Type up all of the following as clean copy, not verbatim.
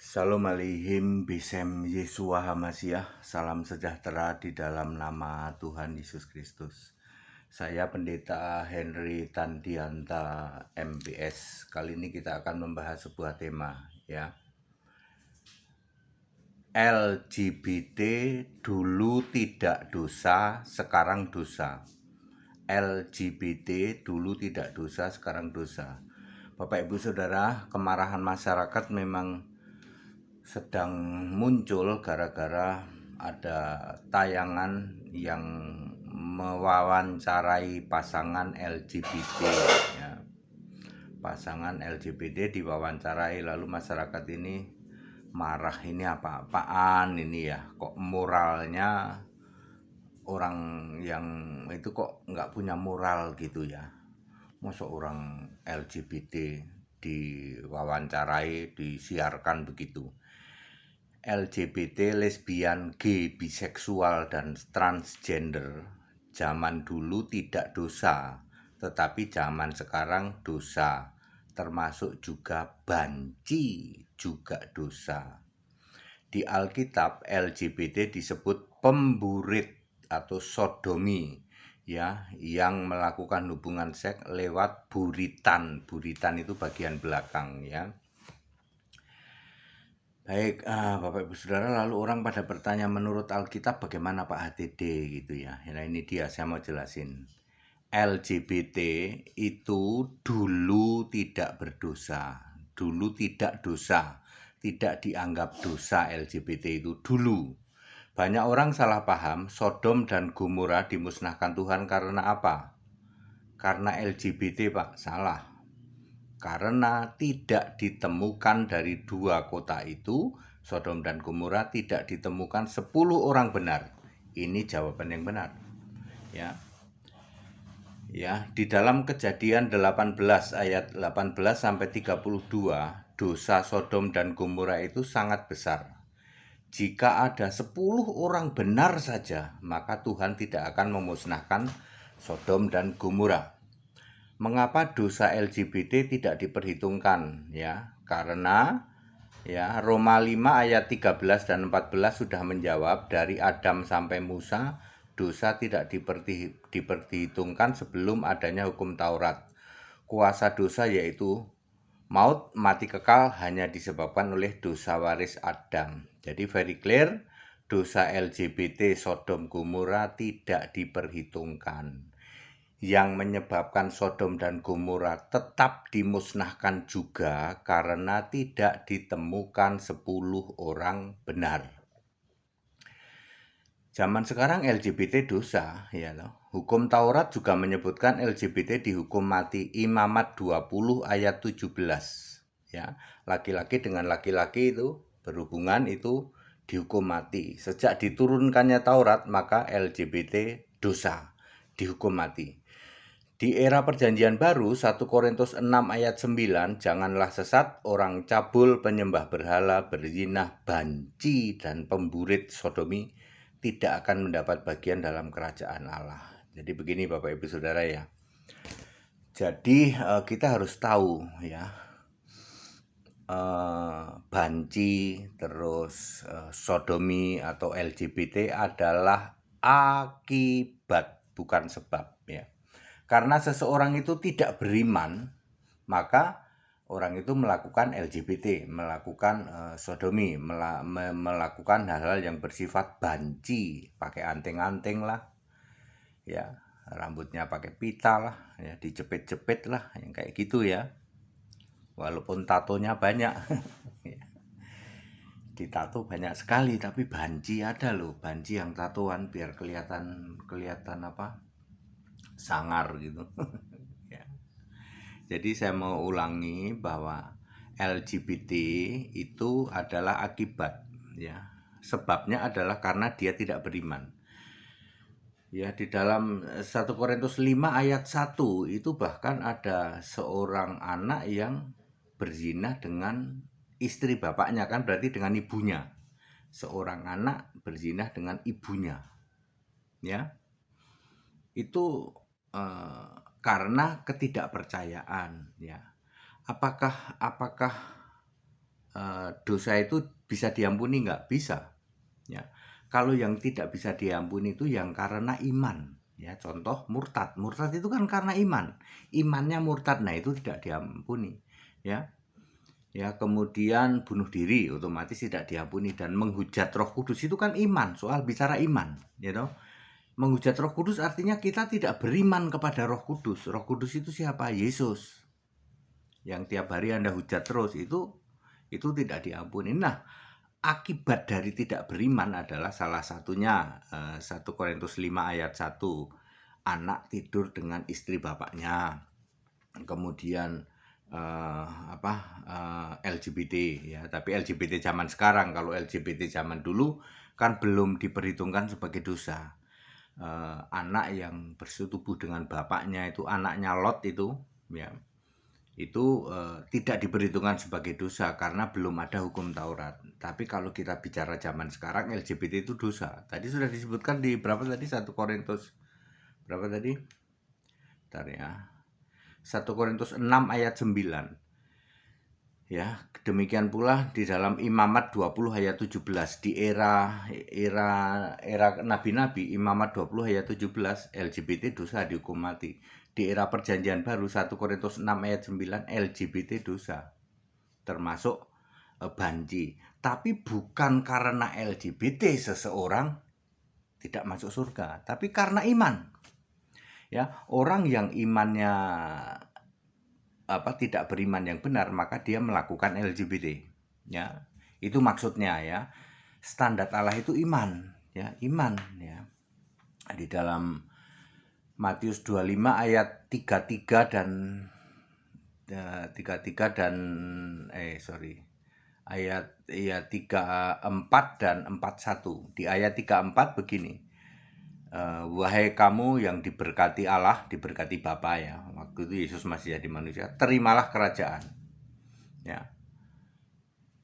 Shalom aleihim bisem Yesua Hamasiah. Salam sejahtera di dalam nama Tuhan Yesus Kristus. Saya Pendeta Henry Tandianta MPS. Kali ini kita akan membahas sebuah tema, ya. LGBT dulu tidak dosa, sekarang dosa. LGBT dulu tidak dosa, sekarang dosa. Bapak Ibu Saudara, kemarahan masyarakat memang sedang muncul gara-gara ada tayangan yang mewawancarai pasangan LGBT, ya. Pasangan LGBT diwawancarai, lalu masyarakat ini marah, ini apa-apaan ini ya, kok moralnya orang yang itu kok nggak punya moral gitu ya. Masa orang LGBT diwawancarai, disiarkan begitu. LGBT, lesbian, gay, biseksual, dan transgender zaman dulu tidak dosa, tetapi zaman sekarang dosa, termasuk juga banci juga dosa. Di Alkitab, LGBT disebut pemburit atau sodomi, ya, yang melakukan hubungan seks lewat buritan. Buritan itu bagian belakang, ya. Baik, Bapak Ibu Saudara, lalu orang pada bertanya, menurut Alkitab bagaimana Pak HTD gitu ya. Nah ini dia, saya mau jelasin. LGBT itu dulu tidak berdosa, dulu tidak dosa, tidak dianggap dosa LGBT itu dulu. Banyak orang salah paham, Sodom dan Gomora dimusnahkan Tuhan karena apa? Karena LGBT, Pak, salah. Karena tidak ditemukan dari dua kota itu, Sodom dan Gomora, tidak ditemukan 10 orang benar. Ini jawaban yang benar. Ya, di dalam Kejadian 18 ayat 18 sampai 32, dosa Sodom dan Gomora itu sangat besar. Jika ada 10 orang benar saja, maka Tuhan tidak akan memusnahkan Sodom dan Gomora. Mengapa dosa LGBT tidak diperhitungkan? Ya, karena Roma 5 ayat 13 dan 14 sudah menjawab, dari Adam sampai Musa dosa tidak diperhitungkan sebelum adanya hukum Taurat. Kuasa dosa yaitu maut, mati kekal, hanya disebabkan oleh dosa waris Adam. Jadi very clear, dosa LGBT Sodom Gomora tidak diperhitungkan. Yang menyebabkan Sodom dan Gomora tetap dimusnahkan juga karena tidak ditemukan 10 orang benar. Zaman sekarang LGBT dosa, ya loh. Hukum Taurat juga menyebutkan LGBT dihukum mati. Imamat 20 ayat 17. Ya, laki-laki dengan laki-laki itu berhubungan itu dihukum mati. Sejak diturunkannya Taurat, maka LGBT dosa, dihukum mati. Di era perjanjian baru, 1 Korintus 6 ayat 9, janganlah sesat, orang cabul, penyembah berhala, berzinah, banci, dan pemburit sodomi tidak akan mendapat bagian dalam kerajaan Allah. Jadi begini Bapak Ibu Saudara ya. Jadi kita harus tahu ya, banci, terus sodomi atau LGBT adalah akibat, bukan sebab ya. Karena seseorang itu tidak beriman, maka orang itu melakukan LGBT, melakukan sodomi, melakukan hal-hal yang bersifat banci, pakai anting-anting lah, ya, rambutnya pakai pita lah, ya, dijepit-jepit lah, yang kayak gitu ya. Walaupun tatonya banyak, ditato banyak sekali, tapi banci ada loh, banci yang tatoan biar kelihatan apa, sangar gitu. Ya. Jadi saya mau ulangi bahwa LGBT itu adalah akibat, ya. Sebabnya adalah karena dia tidak beriman. Ya, di dalam 1 Korintus 5 ayat 1 itu bahkan ada seorang anak yang berzina dengan istri bapaknya, kan berarti dengan ibunya. Seorang anak berzina dengan ibunya. Ya. Itu karena ketidakpercayaan, ya. Apakah dosa itu bisa diampuni nggak? Bisa. Ya. Kalau yang tidak bisa diampuni itu yang karena iman. Ya, contoh murtad. Murtad itu kan karena iman. Imannya murtad, nah itu tidak diampuni. Ya. Ya, kemudian bunuh diri otomatis tidak diampuni, dan menghujat Roh Kudus itu kan iman, soal bicara iman, you know. Menghujat Roh Kudus artinya kita tidak beriman kepada Roh Kudus. Roh Kudus itu siapa? Yesus. Yang tiap hari Anda hujat terus, itu tidak diampuni. Nah, akibat dari tidak beriman adalah salah satunya 1 Korintus 5 ayat 1. Anak tidur dengan istri bapaknya. Kemudian LGBT ya, tapi LGBT zaman sekarang. Kalau LGBT zaman dulu kan belum diperhitungkan sebagai dosa. Anak yang bersetubuh dengan bapaknya, itu anaknya Lot itu ya, itu tidak diperhitungkan sebagai dosa karena belum ada hukum Taurat. Tapi kalau kita bicara zaman sekarang, LGBT itu dosa. Tadi sudah disebutkan di berapa tadi? 1 Korintus berapa tadi? Bentar ya. 1 Korintus 6 ayat 9. Ya, demikian pula di dalam Imamat 20 ayat 17, di era nabi-nabi, Imamat 20 ayat 17, LGBT dosa dihukum mati. Di era Perjanjian Baru 1 Korintus 6 ayat 9, LGBT dosa, termasuk banci. Tapi bukan karena LGBT seseorang tidak masuk surga, tapi karena iman. Ya, orang yang imannya tidak beriman yang benar, maka dia melakukan LGBT. Ya, itu maksudnya ya. Standar Allah itu iman, ya, iman ya. Di dalam Matius 25 ayat 33 dan ayat 34 dan 41. Di ayat 34 begini. Wahai kamu yang diberkati Allah, diberkati Bapa ya. Waktu itu Yesus masih jadi manusia. Terimalah kerajaan. Ya.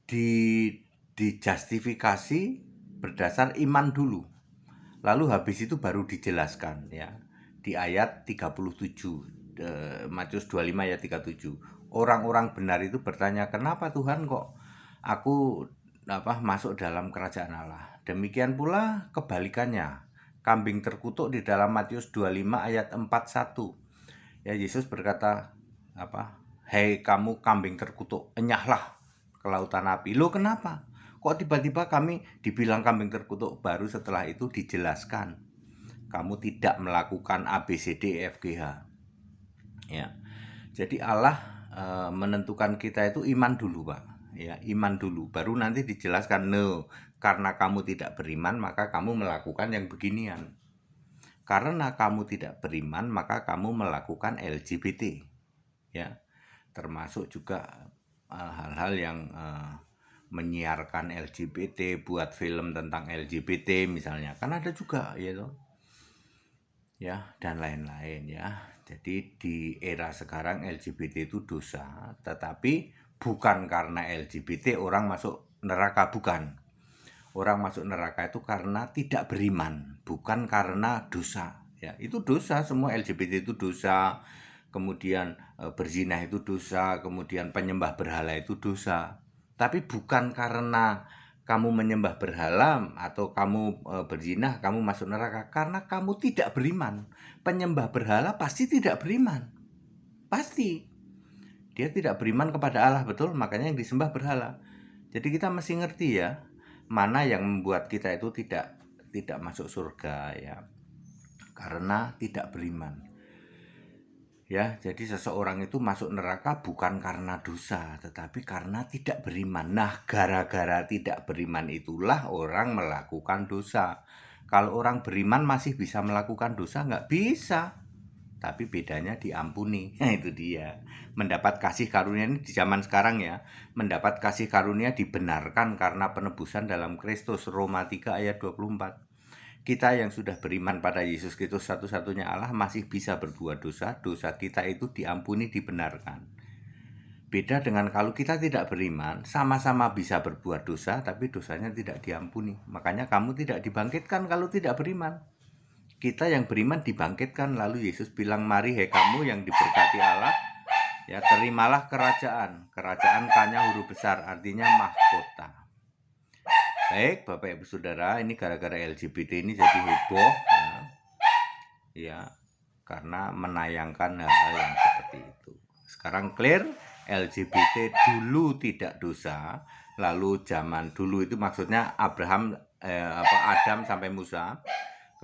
Dijustifikasi berdasar iman dulu. Lalu habis itu baru dijelaskan ya. Di ayat 37, Matius 25 ayat 37. Orang-orang benar itu bertanya, "Kenapa Tuhan kok aku masuk dalam kerajaan Allah?" Demikian pula kebalikannya. Kambing terkutuk di dalam Matius 25 ayat 41. Ya, Yesus berkata, "Hei kamu kambing terkutuk, enyahlah ke lautan api." Loh, kenapa? Kok tiba-tiba kami dibilang kambing terkutuk? Baru setelah itu dijelaskan, kamu tidak melakukan ABCD-E-F-G-H. Ya. Jadi Allah menentukan kita itu iman dulu, Pak. Ya, iman dulu. Baru nanti dijelaskan, no, karena kamu tidak beriman, maka kamu melakukan yang beginian. Karena kamu tidak beriman, maka kamu melakukan LGBT. Ya, termasuk juga hal-hal yang menyiarkan LGBT, buat film tentang LGBT misalnya, kan ada juga ya, dan lain-lain ya. Jadi di era sekarang LGBT itu dosa, tetapi bukan karena LGBT orang masuk neraka, bukan. Orang masuk neraka itu karena tidak beriman, bukan karena dosa. Ya, itu dosa, semua LGBT itu dosa. Kemudian berzina itu dosa, kemudian penyembah berhala itu dosa. Tapi bukan karena kamu menyembah berhala atau kamu berzina, kamu masuk neraka, karena kamu tidak beriman. Penyembah berhala pasti tidak beriman. Pasti. Dia tidak beriman kepada Allah, betul? Makanya yang disembah berhala. Jadi kita mesti ngerti ya, mana yang membuat kita itu tidak masuk surga ya. Karena tidak beriman. Ya, jadi seseorang itu masuk neraka bukan karena dosa, tetapi karena tidak beriman. Nah, gara-gara tidak beriman itulah orang melakukan dosa. Kalau orang beriman masih bisa melakukan dosa? Nggak bisa. Tapi bedanya diampuni. Nah, itu dia. Mendapat kasih karunia ini di zaman sekarang ya. Mendapat kasih karunia dibenarkan karena penebusan dalam Kristus. Roma 3 ayat 24. Kita yang sudah beriman pada Yesus Kristus satu-satunya Allah masih bisa berbuat dosa. Dosa kita itu diampuni, dibenarkan. Beda dengan kalau kita tidak beriman, sama-sama bisa berbuat dosa, tapi dosanya tidak diampuni. Makanya kamu tidak dibangkitkan kalau tidak beriman. Kita yang beriman dibangkitkan. Lalu Yesus bilang, "Mari hai kamu yang diberkati Allah, Ya, terimalah kerajaan. Kerajaan K-nya huruf besar, artinya mahkota. Baik, Bapak Ibu Saudara, ini gara-gara LGBT ini jadi heboh ya, karena menayangkan hal-hal yang seperti itu. Sekarang clear, LGBT dulu tidak dosa, lalu zaman dulu itu maksudnya Adam sampai Musa.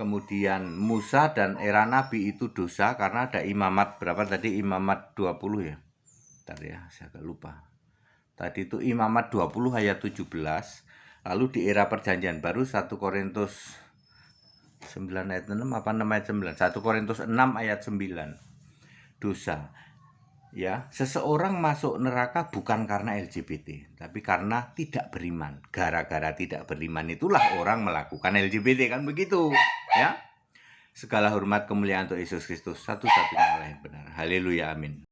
Kemudian Musa dan era Nabi itu dosa karena ada imamat berapa tadi? Imamat 20 ya. Bentar ya, saya agak lupa. Tadi itu imamat 20 ayat 17. Lalu di era perjanjian baru 1 Korintus 9 ayat 6 apa 6 ayat 9? 1 Korintus 6 ayat 9. Dosa. Ya, seseorang masuk neraka bukan karena LGBT, tapi karena tidak beriman. Gara-gara tidak beriman itulah orang melakukan LGBT, kan begitu, ya. Segala hormat kemuliaan untuk Yesus Kristus, satu-satunya Allah yang benar. Haleluya, amin.